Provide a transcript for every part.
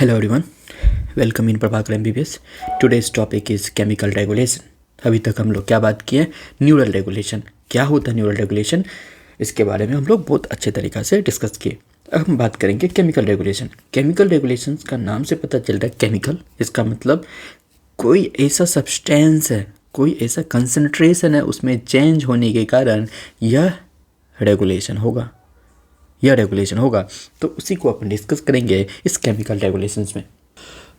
Hello everyone, welcome in Prabhakar MBBS. Today's topic is chemical regulation. अभी तक हम लोग क्या बात किए, न्यूरल रेगुलेशन. क्या होता है न्यूरल रेगुलेशन, इसके बारे में हम लोग बहुत अच्छे तरीक़ा से डिस्कस किए. अब हम बात करेंगे केमिकल रेगुलेशन. केमिकल रेगुलेशन का नाम से पता चल रहा है केमिकल, इसका मतलब कोई ऐसा सब्सटेंस है, कोई ऐसा कंसंट्रेशन है, उसमें चेंज होने के कारण यह रेगुलेशन होगा. तो उसी को अपन डिस्कस करेंगे इस केमिकल रेगुलेशंस में.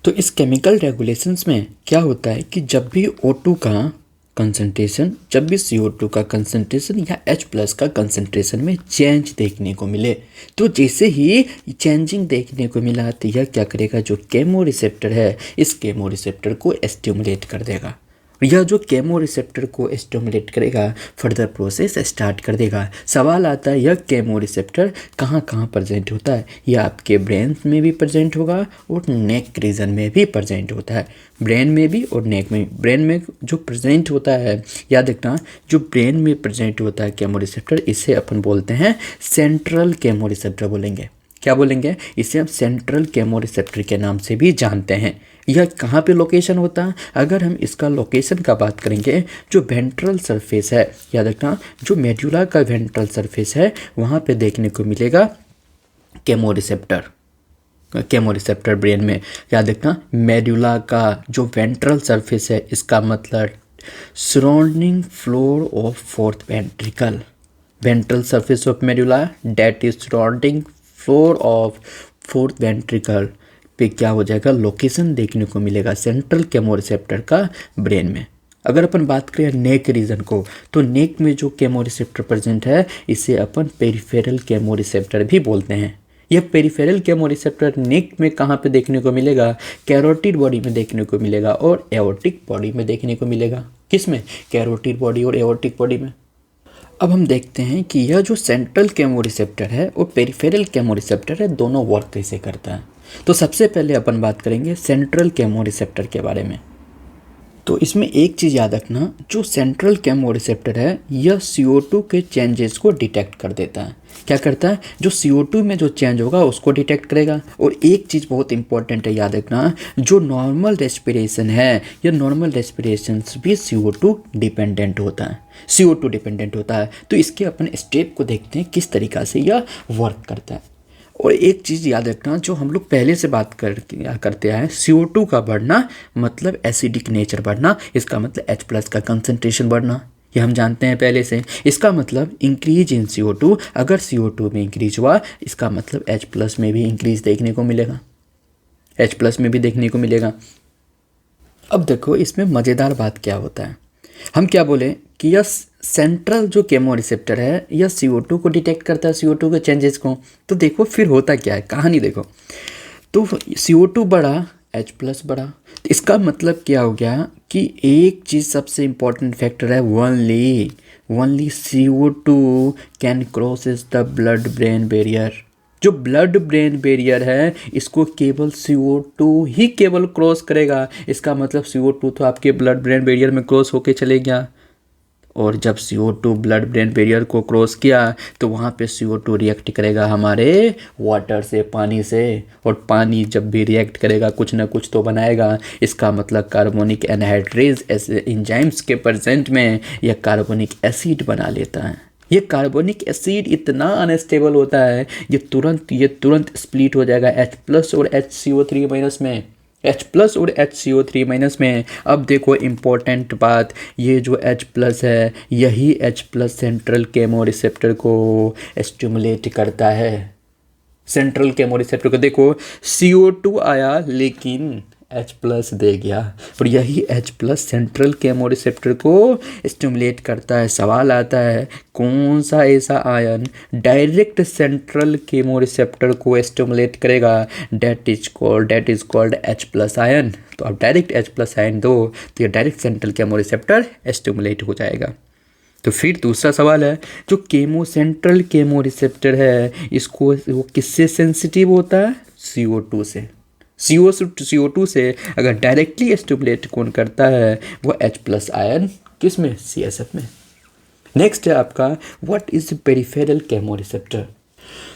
तो इस केमिकल रेगुलेशंस में क्या होता है कि जब भी O2 का कंसंट्रेशन, जब भी CO2 का कंसंट्रेशन या H+ का कंसंट्रेशन में चेंज देखने को मिले, तो जैसे ही चेंजिंग देखने को मिला तो यह क्या करेगा, जो केमो रिसेप्टर है इस केमो रिसेप्टर को स्टिमुलेट कर देगा. यह जो केमो रिसेप्टर को स्टिमुलेट करेगा फर्दर प्रोसेस स्टार्ट कर देगा. सवाल आता है यह केमो रिसेप्टर कहाँ कहाँ प्रेजेंट होता है. यह आपके ब्रेन में भी प्रेजेंट होगा और नेक रीजन में भी प्रेजेंट होता है. ब्रेन में भी और नेक में. ब्रेन में जो प्रेजेंट होता है, याद रखना, जो ब्रेन में प्रेजेंट होता है केमो रिसेप्टर, इसे अपन बोलते हैं सेंट्रल केमो रिसेप्टर बोलेंगे. क्या बोलेंगे, इसे हम सेंट्रल केमो रिसेप्टर के नाम से भी जानते हैं. यह कहाँ पे लोकेशन होता है, अगर हम इसका लोकेशन का बात करेंगे, जो वेंट्रल सरफेस है, याद रखना, जो मेडुला का वेंट्रल सरफेस है वहाँ पे देखने को मिलेगा केमो रिसेप्टर ब्रेन में. याद रखना, मेडुला का जो वेंट्रल सरफेस है, इसका मतलब surrounding floor of fourth ventricle. Ventral surface of medulla that is surrounding floor of fourth ventricle पे क्या हो जाएगा, लोकेशन देखने को मिलेगा सेंट्रल केमो रिसेप्टर का ब्रेन में. अगर अपन बात करें नेक रीजन को, तो नेक में जो केमो रिसेप्टर प्रेजेंट है इसे अपन पेरिफेरल केमो रिसेप्टर भी बोलते हैं. यह पेरिफेरल केमो रिसेप्टर नेक में कहाँ पे देखने को मिलेगा, कैरोटिड बॉडी में देखने को मिलेगा और एओर्टिक बॉडी में देखने को मिलेगा. किस में, कैरोटिड बॉडी और एओर्टिक बॉडी में. अब हम देखते हैं कि यह जो सेंट्रल केमो रिसेप्टर है और पेरिफेरल केमो रिसेप्टर है, दोनों वर्क कैसे करता है. तो सबसे पहले अपन बात करेंगे सेंट्रल केमो रिसेप्टर के बारे में. तो इसमें एक चीज़ याद रखना, जो सेंट्रल केमो रिसेप्टर है यह CO2 के चेंजेस को डिटेक्ट कर देता है. क्या करता है, जो CO2 में जो चेंज होगा उसको डिटेक्ट करेगा. और एक चीज़ बहुत इंपॉर्टेंट है, याद रखना, जो नॉर्मल रेस्पिरेशन है, यह नॉर्मल रेस्पिरेशन भी CO2 डिपेंडेंट होता है. तो इसके अपन स्टेप को देखते हैं किस तरीक़ा से यह वर्क करता है. और एक चीज़ याद रखना, जो हम लोग पहले से बात करते आए, CO2 का बढ़ना मतलब एसिडिक नेचर बढ़ना, इसका मतलब H+ का कंसंट्रेशन बढ़ना, ये हम जानते हैं पहले से. इसका मतलब इंक्रीज इन CO2, अगर CO2 में इंक्रीज हुआ इसका मतलब H+ में भी इंक्रीज देखने को मिलेगा. अब देखो इसमें मज़ेदार बात क्या होता है, हम क्या बोले कि यह सेंट्रल जो केमो रिसेप्टर है यह CO2 को डिटेक्ट करता है, CO2 के चेंजेस को. तो देखो फिर होता क्या है, कहानी देखो. तो CO2 बढ़ा, H+ बढ़ा, तो इसका मतलब क्या हो गया कि एक चीज़ सबसे इम्पॉर्टेंट फैक्टर है, only CO2 can crosses the blood brain barrier. जो ब्लड ब्रेन बैरियर है इसको केवल CO2 ही केवल क्रॉस करेगा. इसका मतलब CO2 तो आपके ब्लड ब्रेन बैरियर में क्रॉस होके चले गया, और जब CO2 ब्लड ब्रेन बैरियर को क्रॉस किया तो वहाँ पे CO2 रिएक्ट करेगा हमारे वाटर से, पानी से, और पानी जब भी रिएक्ट करेगा कुछ ना कुछ तो बनाएगा. इसका मतलब कार्बोनिक एनहाइड्रेज एंजाइम्स के प्रेजेंट में यह कार्बोनिक एसिड बना लेता है. ये कार्बोनिक एसिड इतना अनस्टेबल होता है ये तुरंत स्प्लिट हो जाएगा H+ और HCO3- में. H+ और HCO3- में. अब देखो इम्पोर्टेंट बात, ये जो H+ है यही H+ सेंट्रल केमो रिसेप्टर को स्टिमुलेट करता है. सेंट्रल केमो रिसेप्टर को देखो, CO2 आया लेकिन H+ दे गया, और यही H+ सेंट्रल केमो रिसेप्टर को स्टिमुलेट करता है. सवाल आता है कौन सा ऐसा ion direct central chemo receptor को स्टिमुलेट करेगा, that is called H+ ion. तो आप डायरेक्ट H+ आयन दो तो ये direct central chemo receptor stimulate हो जाएगा. तो फिर दूसरा सवाल है, जो सेंट्रल केमो रिसेप्टर है इसको वो किससे सेंसिटिव होता है, CO2 से. CO2 से अगर डायरेक्टली स्टिमुलेट कौन करता है वो H+ आयन, किस में, CSF में. नेक्स्ट है आपका what is peripheral chemo receptor.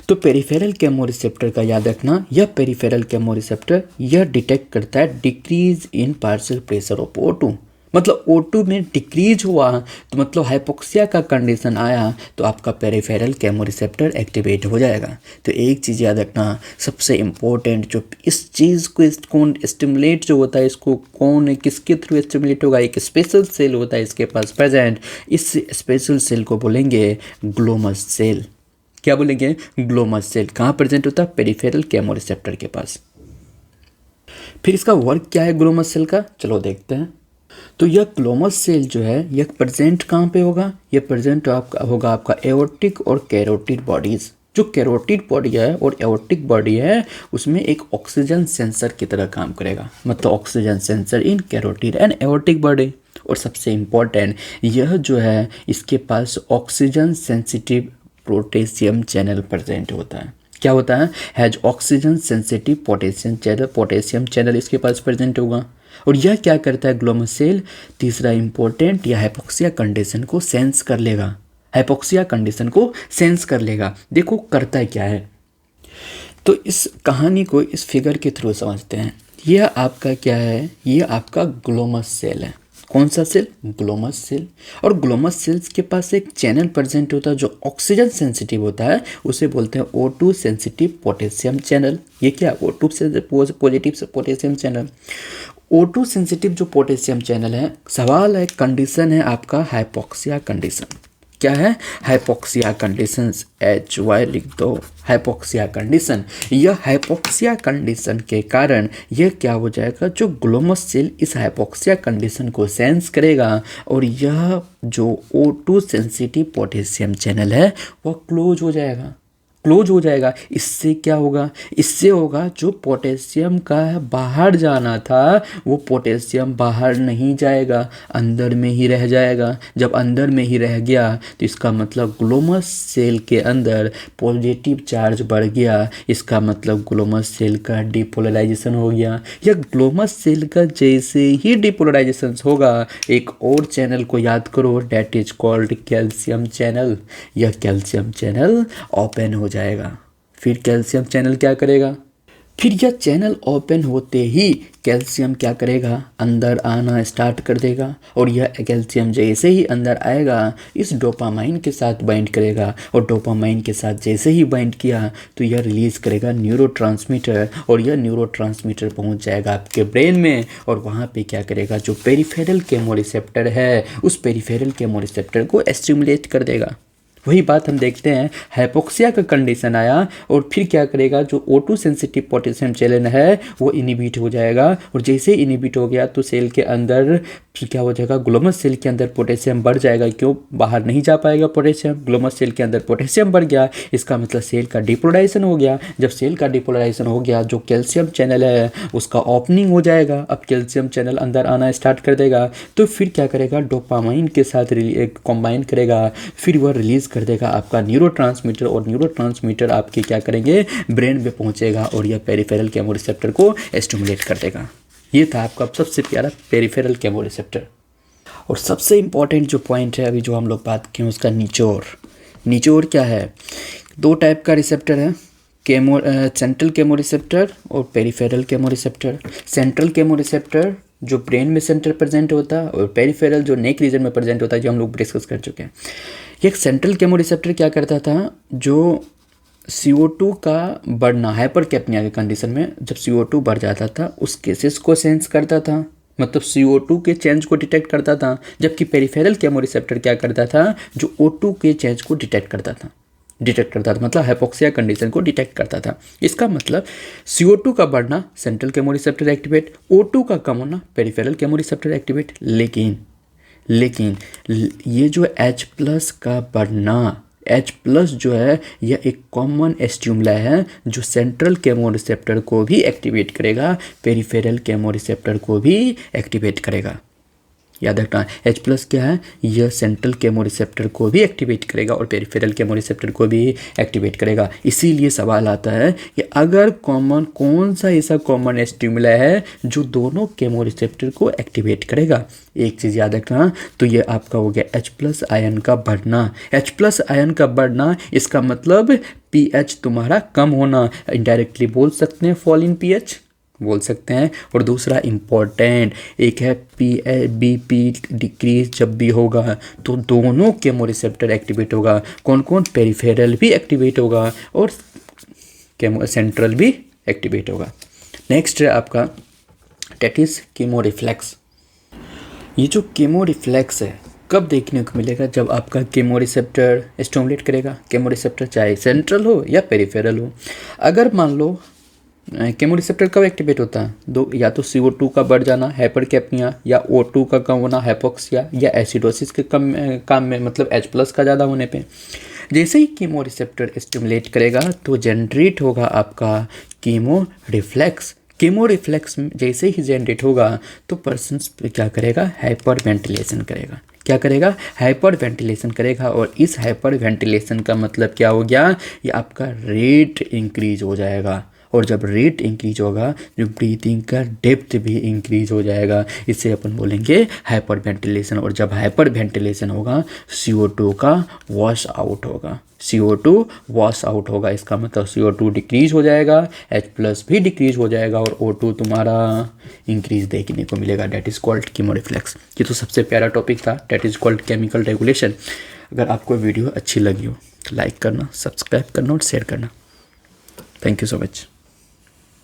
तो पेरिफेरल केमोरिसेप्टर का याद रखना, यह पेरिफेरल केमोरिसेप्टर यह डिटेक्ट करता है decrease in partial pressure of O2। मतलब O2 में डिक्रीज हुआ तो मतलब हाइपोक्सिया का कंडीशन आया तो आपका पेरिफेरल केमोरिसेप्टर एक्टिवेट हो जाएगा। तो एक चीज़ याद रखना, सबसे इम्पोर्टेंट जो इस चीज़ को कौन स्टिमुलेट जो होता है, इसको कौन किसके थ्रू स्टिमुलेट होगा, एक स्पेशल सेल होता है इसके पास प्रेजेंट, इस स्पेशल सेल को बोलेंगे ग्लोमस सेल। क्या बोलेंगे? Glomus cell. कहाँ प्रेजेंट होता है? पेरिफेरल केमोरिसेप्टर के पास। फिर इसका वर्क क्या है ग्लोमस सेल का, चलो देखते हैं। तो यह ग्लोमस सेल जो है यह प्रेजेंट कहाँ पे होगा? यह प्रेजेंट होगा आपका एओर्टिक और कैरोटिड बॉडीज। जो कैरोटिड बॉडी है और एओर्टिक बॉडी है उसमें एक ऑक्सीजन सेंसर की तरह काम करेगा, मतलब oxygen sensor in carotid and aortic body. और सबसे इम्पोर्टेंट यह जो है इसके पास oxygen sensitive potassium channel present होता है। क्या होता है? Has oxygen sensitive potassium channel इसके पास प्रेजेंट होगा। और यह क्या करता है ग्लोमस सेल? तीसरा इंपॉर्टेंट, यह हाइपोक्सिया कंडीशन को सेंस कर लेगा। हाइपोक्सिया कंडीशन को सेंस कर लेगा। देखो करता है क्या है, तो इस कहानी को इस फिगर के थ्रू समझते हैं। यह आपका क्या है? ये आपका ग्लोमस सेल है। कौन सा सेल? Glomus cell. और ग्लोमस सेल्स के पास एक चैनल प्रेजेंट होता है जो ऑक्सीजन सेंसिटिव होता है, उसे बोलते हैं O2 सेंसिटिव पोटेशियम चैनल। ये क्या? O2 से positive potassium channel. O2 sensitive जो पोटेशियम चैनल है, सवाल है, कंडीशन है आपका हाइपोक्सिया कंडीशन। क्या है? हाइपोक्सिया कंडीशंस, HY लिख दो, हाइपोक्सिया कंडीशन। यह हाइपोक्सिया कंडीशन के कारण यह क्या हो जाएगा, जो ग्लोमस सेल इस हाइपोक्सिया कंडीशन को सेंस करेगा और यह जो O2 सेंसिटिव पोटेशियम चैनल है वह क्लोज हो जाएगा। क्लोज हो जाएगा। इससे क्या होगा? इससे होगा जो पोटेशियम का बाहर जाना था वो पोटेशियम बाहर नहीं जाएगा, अंदर में ही रह जाएगा। जब अंदर में ही रह गया तो इसका मतलब ग्लोमस सेल के अंदर पॉजिटिव चार्ज बढ़ गया। इसका मतलब ग्लोमस सेल का डिपोलराइजेशन हो गया। यह ग्लोमस सेल का जैसे ही डिपोलराइजेशन होगा, एक और चैनल को याद करो, that is called calcium channel. यह कैल्शियम चैनल ओपन हो जाएगा। फिर कैल्शियम चैनल क्या करेगा? फिर यह चैनल ओपन होते ही कैल्शियम क्या करेगा? अंदर आना स्टार्ट कर देगा। और यह कैल्शियम जैसे ही अंदर आएगा इस डोपामाइन के साथ बाइंड करेगा। और डोपामाइन के साथ जैसे ही बाइंड किया तो यह रिलीज करेगा न्यूरोट्रांसमीटर। और यह न्यूरोट्रांसमीटर पहुंच जाएगा आपके ब्रेन में। और वहाँ पे क्या करेगा? जो पेरिफेरल केमोरिसेप्टर है उस पेरिफेरल केमोरिसेप्टर को स्टिमुलेट कर देगा। वही बात हम देखते हैं, हाइपोक्सिया का कंडीशन आया और फिर क्या करेगा? जो O2 सेंसिटिव पोटेशियम चैनल है वो इनिबिट हो जाएगा। और जैसे इनिबिट हो गया तो सेल के अंदर क्या हो जाएगा? ग्लोमस सेल के अंदर पोटेशियम बढ़ जाएगा। क्यों? बाहर नहीं जा पाएगा पोटेशियम। ग्लोमस सेल के अंदर पोटेशियम बढ़ गया, इसका मतलब सेल का डिपोलराइजेशन हो गया। जब सेल का डिपोलराइजेशन हो गया, जो कैल्शियम चैनल है उसका ओपनिंग हो जाएगा। अब कैल्शियम चैनल अंदर आना स्टार्ट कर देगा। तो फिर क्या करेगा? डोपामाइन के साथ कंबाइन करेगा। फिर वह रिलीज कर देगा आपका न्यूरोट्रांसमीटर। और न्यूरोट्रांसमीटर आपके क्या करेंगे? ब्रेन में पहुंचेगा और यह पेरिफेरल केमोरिसेप्टर को स्टिमुलेट कर देगा। ये था आपका सबसे प्यारा पेरिफेरल केमोरिसेप्टर। और सबसे इम्पॉर्टेंट जो पॉइंट है अभी जो हम लोग बात किए उसका निचोड़। निचोड़ क्या है? दो टाइप का रिसेप्टर है, सेंट्रल केमोरिसेप्टर और पेरिफेरल केमोरिसेप्टर। सेंट्रल केमोरिसेप्टर जो ब्रेन में सेंटर प्रेजेंट होता है और पेरिफेरल जो नेक रीजन में प्रेजेंट होता है, जो हम लोग डिस्कस कर चुके हैं। एक सेंट्रल केमोरिसेप्टर क्या करता था? जो CO2 का बढ़ना हाइपर कैप्निया के कंडीशन में जब CO2 बढ़ जाता था उस केसेस को सेंस करता था, मतलब CO2 के चेंज को डिटेक्ट करता था। जबकि पेरिफेरल केमोरिसेप्टर क्या करता था? जो O2 के चेंज को डिटेक्ट करता था, मतलब हाइपोक्सिया कंडीशन को डिटेक्ट करता था। इसका मतलब CO2 का बढ़ना सेंट्रल केमोरिसेप्टर एक्टिवेट, O2 का कम होना पेरिफेरल केमोरिसेप्टर एक्टिवेट। लेकिन ये जो H+ का बढ़ना, H+ जो है यह एक कॉमन स्टिमुला है जो सेंट्रल केमोरिसेप्टर को भी एक्टिवेट करेगा, पेरिफेरल केमोरिसेप्टर को भी एक्टिवेट करेगा। याद रखना। H प्लस क्या है, यह सेंट्रल केमोरिसेप्टर को भी एक्टिवेट करेगा और पेरिफेरल केमोरिसेप्टर को भी एक्टिवेट करेगा। इसीलिए सवाल आता है कि अगर कौन सा ऐसा कॉमन स्टिमुला है जो दोनों केमोरिसेप्टर को एक्टिवेट करेगा। एक चीज़ याद रखना, तो ये आपका हो गया H प्लस आयन का बढ़ना। H प्लस आयन का बढ़ना, इसका मतलब pH तुम्हारा कम होना। इनडायरेक्टली बोल सकते हैं फॉल इन pH बोल सकते हैं। और दूसरा इम्पॉर्टेंट एक है BP डिक्रीज जब भी होगा तो दोनों केमोरिसेप्टर एक्टिवेट होगा। कौन कौन, पेरिफेरल भी एक्टिवेट होगा और सेंट्रल भी एक्टिवेट होगा। नेक्स्ट है आपका डेट इज कीमोरिफ्लेक्स। ये जो कीमोरिफ्लेक्स है कब देखने को मिलेगा, जब आपका केमोरिसेप्टर स्टिमुलेट करेगा। केमोरिसेप्टर चाहे सेंट्रल हो या पेरिफेरल हो। अगर मान लो केमोरिसेप्टर कब एक्टिवेट होता है, दो, या तो CO2 का बढ़ जाना हाइपरकैप्निया, या O2 का कम होना हाइपोक्सिया, या एसिडोसिस के काम में मतलब H प्लस का ज़्यादा होने पे। जैसे ही कीमो रिसेप्टर स्टिमुलेट करेगा तो जनरेट होगा आपका कीमो रिफ्लेक्स। कीमो रिफ्लेक्स जैसे ही जनरेट होगा तो पर्सन क्या करेगा, हाइपर वेंटिलेशन करेगा। क्या करेगा, हाइपर वेंटिलेशन करेगा। और इस हाइपर वेंटिलेशन का मतलब क्या हो गया, ये आपका रेट इंक्रीज हो जाएगा। और जब रेट इंक्रीज होगा जो ब्रीथिंग का डेप्थ भी इंक्रीज हो जाएगा। इसे अपन बोलेंगे हाइपर वेंटिलेशन। और जब हाइपर वेंटिलेशन होगा CO2 का वॉश आउट होगा। CO2 वॉश आउट होगा, इसका मतलब CO2 डिक्रीज हो जाएगा, H प्लस भी डिक्रीज हो जाएगा और O2 तुम्हारा इंक्रीज देखने को मिलेगा। That is called chemoreflex. ये तो सबसे प्यारा टॉपिक था, that is called chemical regulation. अगर आपको वीडियो अच्छी लगी हो तो लाइक करना, सब्सक्राइब करना और शेयर करना। Thank you so much.